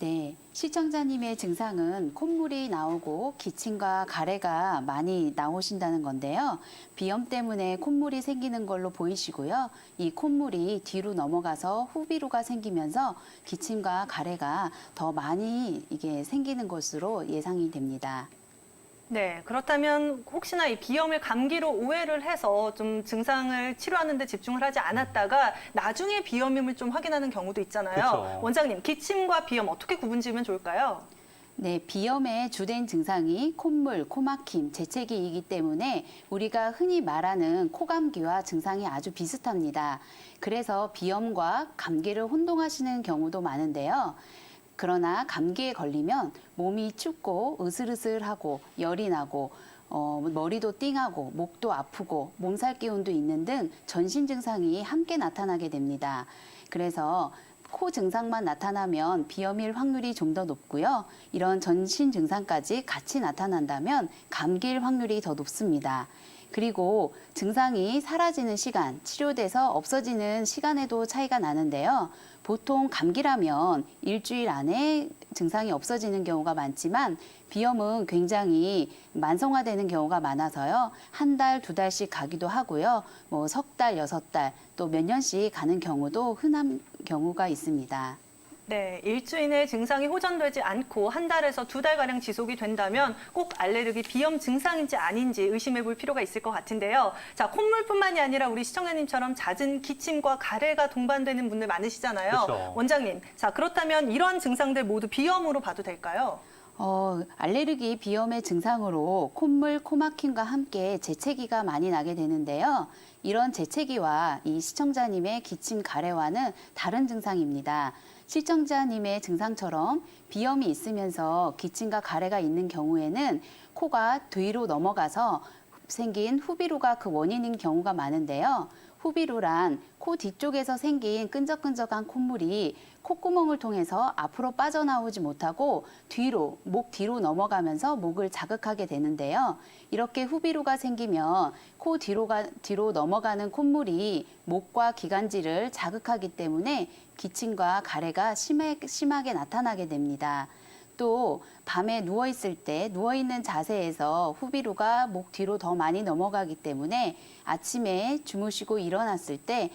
네, 시청자님의 증상은 콧물이 나오고 기침과 가래가 많이 나오신다는 건데요. 비염 때문에 콧물이 생기는 걸로 보이시고요. 이 콧물이 뒤로 넘어가서 후비루가 생기면서 기침과 가래가 더 많이 이게 생기는 것으로 예상이 됩니다. 네, 그렇다면 혹시나 이 비염을 감기로 오해를 해서 좀 증상을 치료하는 데 집중을 하지 않았다가 나중에 비염임을 좀 확인하는 경우도 있잖아요. 그렇죠. 원장님, 기침과 비염 어떻게 구분지으면 좋을까요? 네, 비염의 주된 증상이 콧물, 코막힘, 재채기이기 때문에 우리가 흔히 말하는 코감기와 증상이 아주 비슷합니다. 그래서 비염과 감기를 혼동하시는 경우도 많은데요. 그러나 감기에 걸리면 몸이 춥고 으슬으슬하고 열이 나고 머리도 띵하고 목도 아프고 몸살 기운도 있는 등 전신 증상이 함께 나타나게 됩니다. 그래서 코 증상만 나타나면 비염일 확률이 좀 더 높고요. 이런 전신 증상까지 같이 나타난다면 감기일 확률이 더 높습니다. 그리고 증상이 사라지는 시간, 치료돼서 없어지는 시간에도 차이가 나는데요. 보통 감기라면 일주일 안에 증상이 없어지는 경우가 많지만 비염은 굉장히 만성화되는 경우가 많아서요. 한 달, 두 달씩 가기도 하고요. 뭐 석 달, 여섯 달, 또 몇 년씩 가는 경우도 흔한 경우가 있습니다. 네, 일주일 내 증상이 호전되지 않고 한 달에서 두 달가량 지속이 된다면 꼭 알레르기 비염 증상인지 아닌지 의심해 볼 필요가 있을 것 같은데요. 자, 콧물뿐만이 아니라 우리 시청자님처럼 잦은 기침과 가래가 동반되는 분들 많으시잖아요. 그렇죠. 원장님, 자, 그렇다면 이런 증상들 모두 비염으로 봐도 될까요? 알레르기 비염의 증상으로 콧물, 코막힘과 함께 재채기가 많이 나게 되는데요. 이런 재채기와 이 시청자님의 기침, 가래와는 다른 증상입니다. 시청자님의 증상처럼 비염이 있으면서 기침과 가래가 있는 경우에는 코가 뒤로 넘어가서 생긴 후비루가 그 원인인 경우가 많은데요. 후비루란 코 뒤쪽에서 생긴 끈적끈적한 콧물이 콧구멍을 통해서 앞으로 빠져나오지 못하고 목 뒤로 넘어가면서 목을 자극하게 되는데요. 이렇게 후비루가 생기면 코 뒤로 넘어가는 콧물이 목과 기관지를 자극하기 때문에 기침과 가래가 심하게 나타나게 됩니다. 또 밤에 누워있을 때 누워있는 자세에서 후비루가 목 뒤로 더 많이 넘어가기 때문에 아침에 주무시고 일어났을 때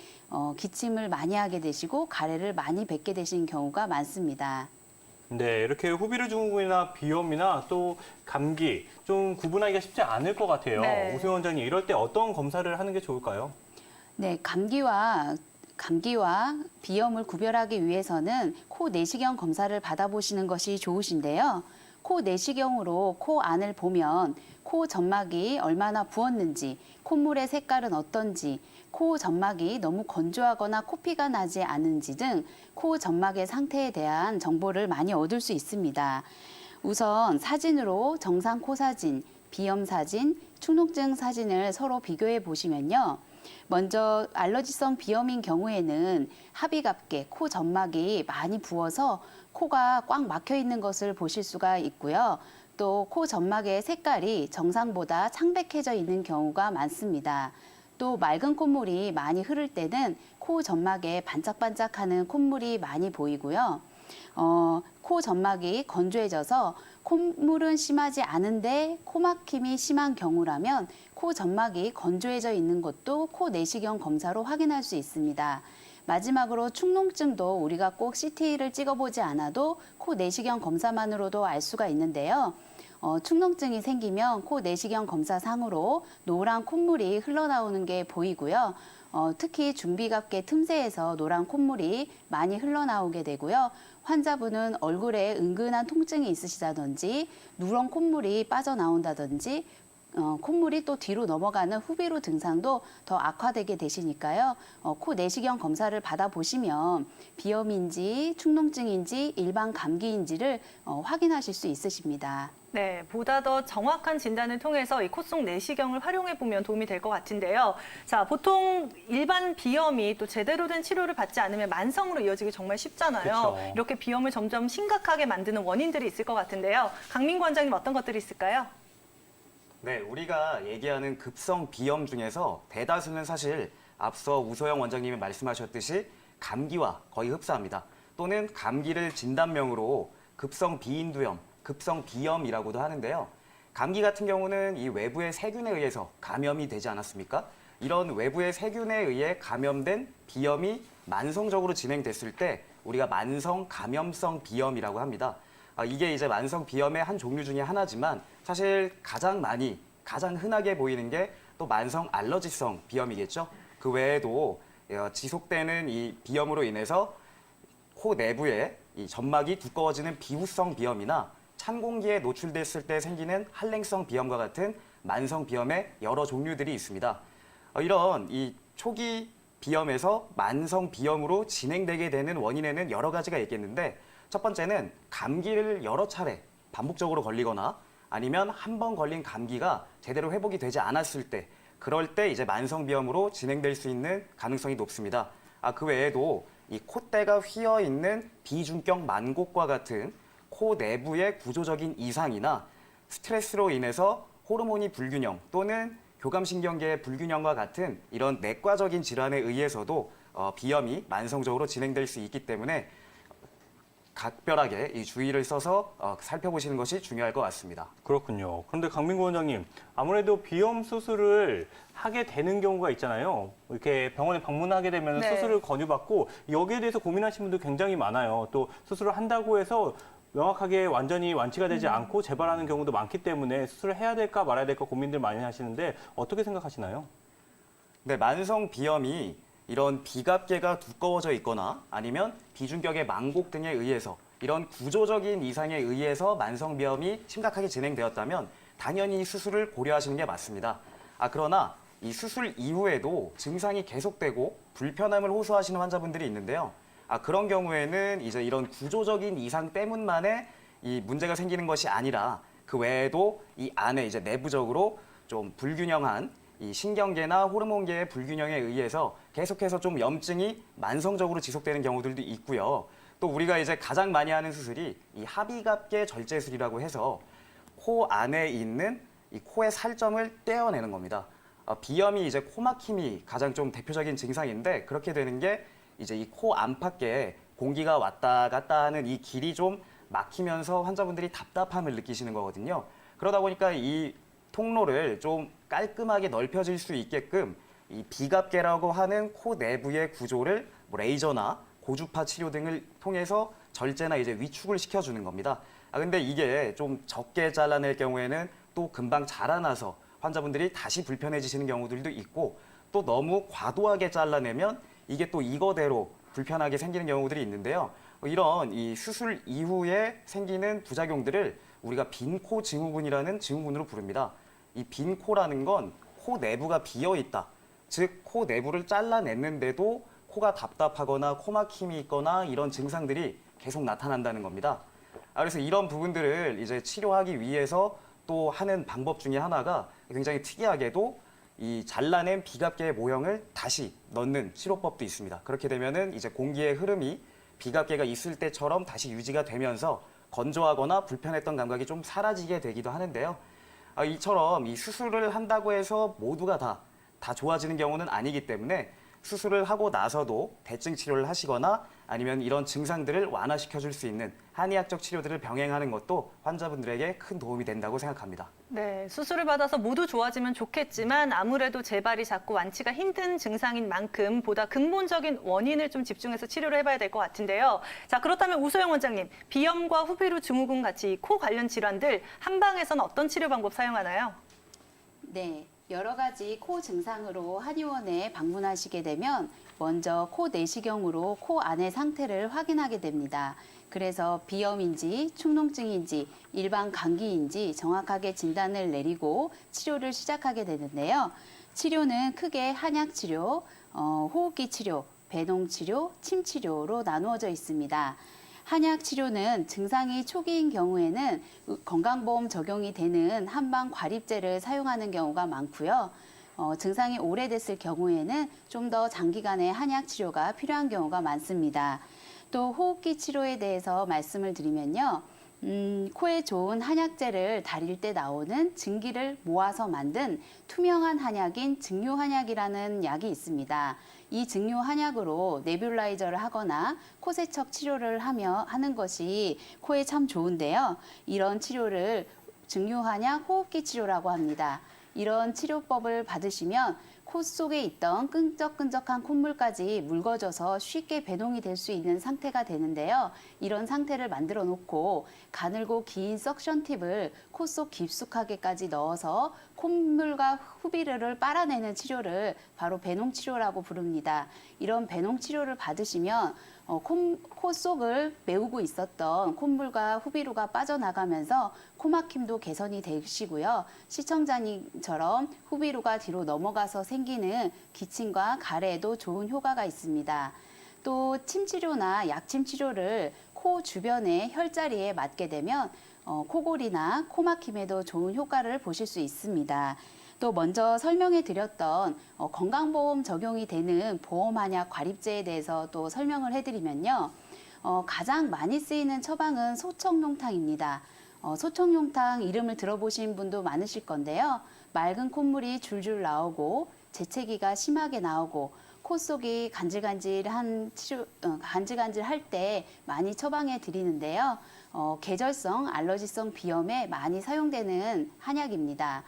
기침을 많이 하게 되시고 가래를 많이 뱉게 되시는 경우가 많습니다. 네, 이렇게 후비루 증후군이나 비염이나 또 감기 좀 구분하기가 쉽지 않을 것 같아요. 네. 오수영 원장님, 이럴 때 어떤 검사를 하는 게 좋을까요? 네, 감기와 비염을 구별하기 위해서는 코 내시경 검사를 받아보시는 것이 좋으신데요. 코 내시경으로 코 안을 보면 코 점막이 얼마나 부었는지, 콧물의 색깔은 어떤지, 코 점막이 너무 건조하거나 코피가 나지 않은지 등 코 점막의 상태에 대한 정보를 많이 얻을 수 있습니다. 우선 사진으로 정상 코 사진, 비염 사진, 축농증 사진을 서로 비교해 보시면요. 먼저 알러지성 비염인 경우에는 합의갑게 코 점막이 많이 부어서 코가 꽉 막혀 있는 것을 보실 수가 있고요. 또 코 점막의 색깔이 정상보다 창백해져 있는 경우가 많습니다. 또 맑은 콧물이 많이 흐를 때는 코 점막에 반짝반짝하는 콧물이 많이 보이고요. 코 점막이 건조해져서 콧물은 심하지 않은데 코막힘이 심한 경우라면 코 점막이 건조해져 있는 것도 코 내시경 검사로 확인할 수 있습니다. 마지막으로 축농증도 우리가 꼭 CT를 찍어보지 않아도 코 내시경 검사만으로도 알 수가 있는데요. 축농증이 생기면 코 내시경 검사상으로 노란 콧물이 흘러나오는 게 보이고요. 특히 중비갑계 틈새에서 노란 콧물이 많이 흘러나오게 되고요. 환자분은 얼굴에 은근한 통증이 있으시다든지 누런 콧물이 빠져나온다든지 콧물이 또 뒤로 넘어가는 후비루 증상도 더 악화되게 되시니까요. 코 내시경 검사를 받아보시면 비염인지 축농증인지 일반 감기인지를 확인하실 수 있으십니다. 네, 보다 더 정확한 진단을 통해서 이 콧속 내시경을 활용해 보면 도움이 될 것 같은데요. 자, 보통 일반 비염이 또 제대로 된 치료를 받지 않으면 만성으로 이어지기 정말 쉽잖아요. 그렇죠. 이렇게 비염을 점점 심각하게 만드는 원인들이 있을 것 같은데요. 강민구 원장님 어떤 것들이 있을까요? 네, 우리가 얘기하는 급성 비염 중에서 대다수는 사실 앞서 우소영 원장님이 말씀하셨듯이 감기와 거의 흡사합니다. 또는 감기를 진단명으로 급성 비인두염, 급성 비염이라고도 하는데요. 감기 같은 경우는 이 외부의 세균에 의해서 감염이 되지 않았습니까? 이런 외부의 세균에 의해 감염된 비염이 만성적으로 진행됐을 때 우리가 만성 감염성 비염이라고 합니다. 이게 이제 만성 비염의 한 종류 중에 하나지만 사실 가장 흔하게 보이는 게 또 만성 알러지성 비염이겠죠. 그 외에도 지속되는 이 비염으로 인해서 코 내부에 이 점막이 두꺼워지는 비후성 비염이나 찬 공기에 노출됐을 때 생기는 한랭성 비염과 같은 만성 비염의 여러 종류들이 있습니다. 이런 이 초기 비염에서 만성 비염으로 진행되게 되는 원인에는 여러 가지가 있겠는데 첫 번째는 감기를 여러 차례 반복적으로 걸리거나 아니면 한 번 걸린 감기가 제대로 회복이 되지 않았을 때 그럴 때 이제 만성 비염으로 진행될 수 있는 가능성이 높습니다. 그 외에도 이 콧대가 휘어 있는 비중격 만곡과 같은 코 내부의 구조적인 이상이나 스트레스로 인해서 호르몬이 불균형 또는 교감신경계의 불균형과 같은 이런 내과적인 질환에 의해서도 비염이 만성적으로 진행될 수 있기 때문에 각별하게 이 주의를 써서 살펴보시는 것이 중요할 것 같습니다. 그렇군요. 그런데 강민구 원장님, 아무래도 비염 수술을 하게 되는 경우가 있잖아요. 이렇게 병원에 방문하게 되면 네. 수술을 권유받고 여기에 대해서 고민하시는 분들 굉장히 많아요. 또 수술을 한다고 해서 명확하게 완전히 완치가 되지 않고 재발하는 경우도 많기 때문에 수술을 해야 될까 말아야 될까 고민들 많이 하시는데 어떻게 생각하시나요? 네, 만성 비염이 이런 비갑계가 두꺼워져 있거나 아니면 비중격의 만곡 등에 의해서 이런 구조적인 이상에 의해서 만성 비염이 심각하게 진행되었다면 당연히 수술을 고려하시는 게 맞습니다. 그러나 이 수술 이후에도 증상이 계속되고 불편함을 호소하시는 환자분들이 있는데요. 그런 경우에는 이제 이런 구조적인 이상 때문만에 이 문제가 생기는 것이 아니라 그 외에도 이 안에 이제 내부적으로 좀 불균형한 이 신경계나 호르몬계의 불균형에 의해서 계속해서 좀 염증이 만성적으로 지속되는 경우들도 있고요. 또 우리가 이제 가장 많이 하는 수술이 이 하비갑계 절제술이라고 해서 코 안에 있는 이 코의 살점을 떼어내는 겁니다. 비염이 이제 코막힘이 가장 좀 대표적인 증상인데 그렇게 되는 게 이제 이 코 안팎에 공기가 왔다 갔다 하는 이 길이 좀 막히면서 환자분들이 답답함을 느끼시는 거거든요. 그러다 보니까 이 통로를 좀 깔끔하게 넓혀질 수 있게끔 이 비갑계라고 하는 코 내부의 구조를 레이저나 고주파 치료 등을 통해서 절제나 이제 위축을 시켜주는 겁니다. 근데 이게 좀 적게 잘라낼 경우에는 또 금방 자라나서 환자분들이 다시 불편해지시는 경우들도 있고 또 너무 과도하게 잘라내면 이게 또 이거대로 불편하게 생기는 경우들이 있는데요. 이런 이 수술 이후에 생기는 부작용들을 우리가 빈코 증후군이라는 증후군으로 부릅니다. 이 빈코라는 건 코 내부가 비어 있다. 즉, 코 내부를 잘라냈는데도 코가 답답하거나 코막힘이 있거나 이런 증상들이 계속 나타난다는 겁니다. 그래서 이런 부분들을 이제 치료하기 위해서 또 하는 방법 중에 하나가 굉장히 특이하게도 이 잘라낸 비갑계의 모형을 다시 넣는 치료법도 있습니다. 그렇게 되면은 이제 공기의 흐름이 비갑계가 있을 때처럼 다시 유지가 되면서 건조하거나 불편했던 감각이 좀 사라지게 되기도 하는데요. 이처럼 이 수술을 한다고 해서 모두가 다 좋아지는 경우는 아니기 때문에 수술을 하고 나서도 대증 치료를 하시거나 아니면 이런 증상들을 완화시켜줄 수 있는 한의학적 치료들을 병행하는 것도 환자분들에게 큰 도움이 된다고 생각합니다. 네, 수술을 받아서 모두 좋아지면 좋겠지만 아무래도 재발이 자꾸 완치가 힘든 증상인 만큼 보다 근본적인 원인을 좀 집중해서 치료를 해봐야 될 것 같은데요. 자, 그렇다면 우소영 원장님, 비염과 후비루 증후군 같이 코 관련 질환들 한방에서는 어떤 치료 방법 사용하나요? 네, 여러 가지 코 증상으로 한의원에 방문하시게 되면 먼저 코 내시경으로 코 안의 상태를 확인하게 됩니다. 그래서 비염인지 충농증인지 일반 감기인지 정확하게 진단을 내리고 치료를 시작하게 되는데요. 치료는 크게 한약 치료, 호흡기 치료, 배농 치료, 침 치료로 나누어져 있습니다. 한약 치료는 증상이 초기인 경우에는 건강보험 적용이 되는 한방 과립제를 사용하는 경우가 많고요. 증상이 오래됐을 경우에는 좀 더 장기간의 한약 치료가 필요한 경우가 많습니다. 또 호흡기 치료에 대해서 말씀을 드리면요. 코에 좋은 한약재를 다릴 때 나오는 증기를 모아서 만든 투명한 한약인 증류한약이라는 약이 있습니다. 이 증류한약으로 네뷸라이저를 하거나 코세척 치료를 하는 것이 코에 참 좋은데요. 이런 치료를 증류한약 호흡기 치료라고 합니다. 이런 치료법을 받으시면 코 속에 있던 끈적끈적한 콧물까지 묽어져서 쉽게 배동이 될 수 있는 상태가 되는데요. 이런 상태를 만들어 놓고 가늘고 긴 석션 팁을 코 속 깊숙하게까지 넣어서 콧물과 후비를 빨아내는 치료를 바로 배농 치료라고 부릅니다. 이런 배농 치료를 받으시면 코 속을 메우고 있었던 콧물과 후비루가 빠져나가면서 코막힘도 개선이 되시고요. 시청자님처럼 후비루가 뒤로 넘어가서 생기는 기침과 가래에도 좋은 효과가 있습니다. 또 침치료나 약침 치료를 코 주변의 혈자리에 맞게 되면 코골이나 코막힘에도 좋은 효과를 보실 수 있습니다. 또 먼저 설명해 드렸던 건강보험 적용이 되는 보험한약 과립제에 대해서 또 설명을 해드리면요. 가장 많이 쓰이는 처방은 소청룡탕입니다. 소청룡탕 이름을 들어보신 분도 많으실 건데요. 맑은 콧물이 줄줄 나오고 재채기가 심하게 나오고 코 속이 간질간질할 때 많이 처방해 드리는데요. 계절성 알러지성 비염에 많이 사용되는 한약입니다.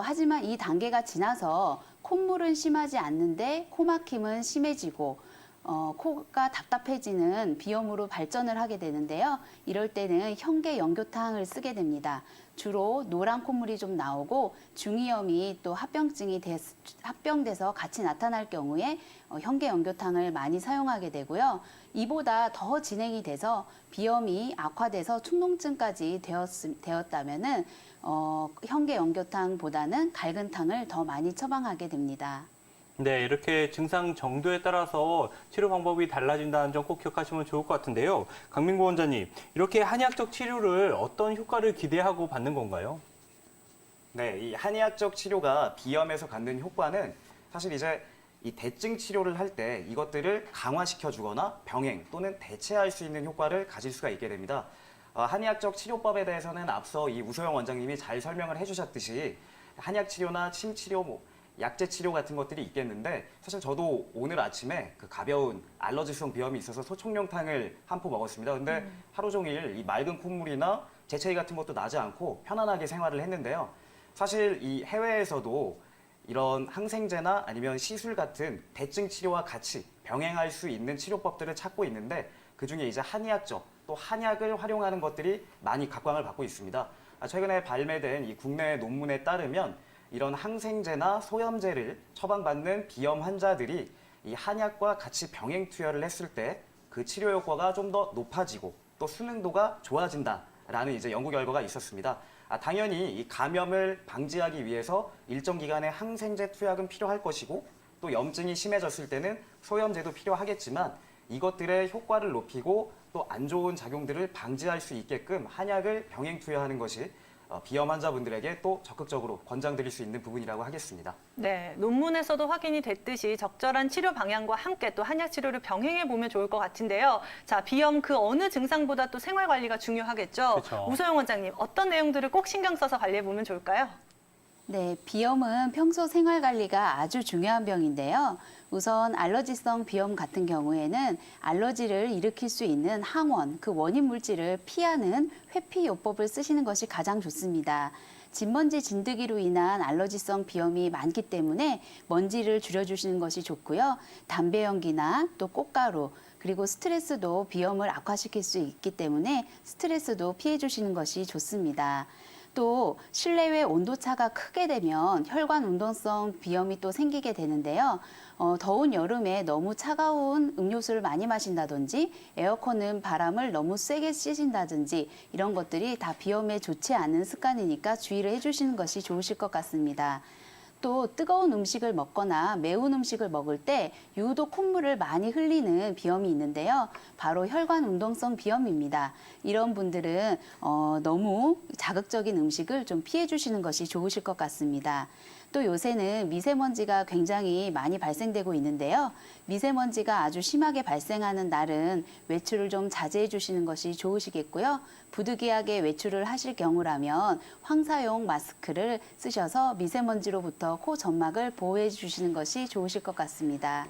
하지만 이 단계가 지나서 콧물은 심하지 않는데 코막힘은 심해지고 코가 답답해지는 비염으로 발전을 하게 되는데요. 이럴 때는 현계연교탕을 쓰게 됩니다. 주로 노란 콧물이 좀 나오고 중이염이 또 합병돼서 같이 나타날 경우에 현계연교탕을 많이 사용하게 되고요. 이보다 더 진행이 돼서 비염이 악화돼서 축농증까지 되었다면은 현계연교탕보다는 갈근탕을 더 많이 처방하게 됩니다. 네, 이렇게 증상 정도에 따라서 치료 방법이 달라진다는 점 꼭 기억하시면 좋을 것 같은데요. 강민구 원장님, 이렇게 한의학적 치료를 어떤 효과를 기대하고 받는 건가요? 네, 이 한의학적 치료가 비염에서 갖는 효과는 사실 이제 이 대증 치료를 할 때 이것들을 강화시켜주거나 병행 또는 대체할 수 있는 효과를 가질 수가 있게 됩니다. 한의학적 치료법에 대해서는 앞서 이 우소영 원장님이 잘 설명을 해주셨듯이 한약 치료나 침 치료, 약제 치료 같은 것들이 있겠는데 사실 저도 오늘 아침에 그 가벼운 알러지성 비염이 있어서 소청룡탕을 한 포 먹었습니다. 근데 하루 종일 이 맑은 콧물이나 재채기 같은 것도 나지 않고 편안하게 생활을 했는데요. 사실 이 해외에서도 이런 항생제나 아니면 시술 같은 대증 치료와 같이 병행할 수 있는 치료법들을 찾고 있는데 그중에 이제 한의학적 또 한약을 활용하는 것들이 많이 각광을 받고 있습니다. 최근에 발매된 이 국내 논문에 따르면 이런 항생제나 소염제를 처방받는 비염 환자들이 이 한약과 같이 병행 투여를 했을 때 그 치료 효과가 좀 더 높아지고 또 수능도가 좋아진다라는 이제 연구 결과가 있었습니다. 당연히 이 감염을 방지하기 위해서 일정 기간의 항생제 투약은 필요할 것이고 또 염증이 심해졌을 때는 소염제도 필요하겠지만 이것들의 효과를 높이고 또 안 좋은 작용들을 방지할 수 있게끔 한약을 병행 투여하는 것이 비염 환자분들에게 또 적극적으로 권장드릴 수 있는 부분이라고 하겠습니다. 네, 논문에서도 확인이 됐듯이 적절한 치료 방향과 함께 또 한약 치료를 병행해 보면 좋을 것 같은데요. 자, 비염 그 어느 증상보다 또 생활 관리가 중요하겠죠. 그렇죠. 우소영 원장님, 어떤 내용들을 꼭 신경 써서 관리해 보면 좋을까요? 네, 비염은 평소 생활 관리가 아주 중요한 병인데요. 우선 알러지성 비염 같은 경우에는 알러지를 일으킬 수 있는 항원, 그 원인 물질을 피하는 회피요법을 쓰시는 것이 가장 좋습니다. 진먼지 진드기로 인한 알러지성 비염이 많기 때문에 먼지를 줄여주시는 것이 좋고요. 담배 연기나 또 꽃가루, 그리고 스트레스도 비염을 악화시킬 수 있기 때문에 스트레스도 피해 주시는 것이 좋습니다. 또 실내외 온도차가 크게 되면 혈관 운동성 비염이 또 생기게 되는데요. 더운 여름에 너무 차가운 음료수를 많이 마신다든지 에어컨은 바람을 너무 세게 쐬신다든지 이런 것들이 다 비염에 좋지 않은 습관이니까 주의를 해주시는 것이 좋으실 것 같습니다. 또 뜨거운 음식을 먹거나 매운 음식을 먹을 때 유독 콧물을 많이 흘리는 비염이 있는데요. 바로 혈관 운동성 비염입니다. 이런 분들은 너무 자극적인 음식을 좀 피해 주시는 것이 좋으실 것 같습니다. 또 요새는 미세먼지가 굉장히 많이 발생되고 있는데요. 미세먼지가 아주 심하게 발생하는 날은 외출을 좀 자제해 주시는 것이 좋으시겠고요. 부득이하게 외출을 하실 경우라면 황사용 마스크를 쓰셔서 미세먼지로부터 코 점막을 보호해 주시는 것이 좋으실 것 같습니다.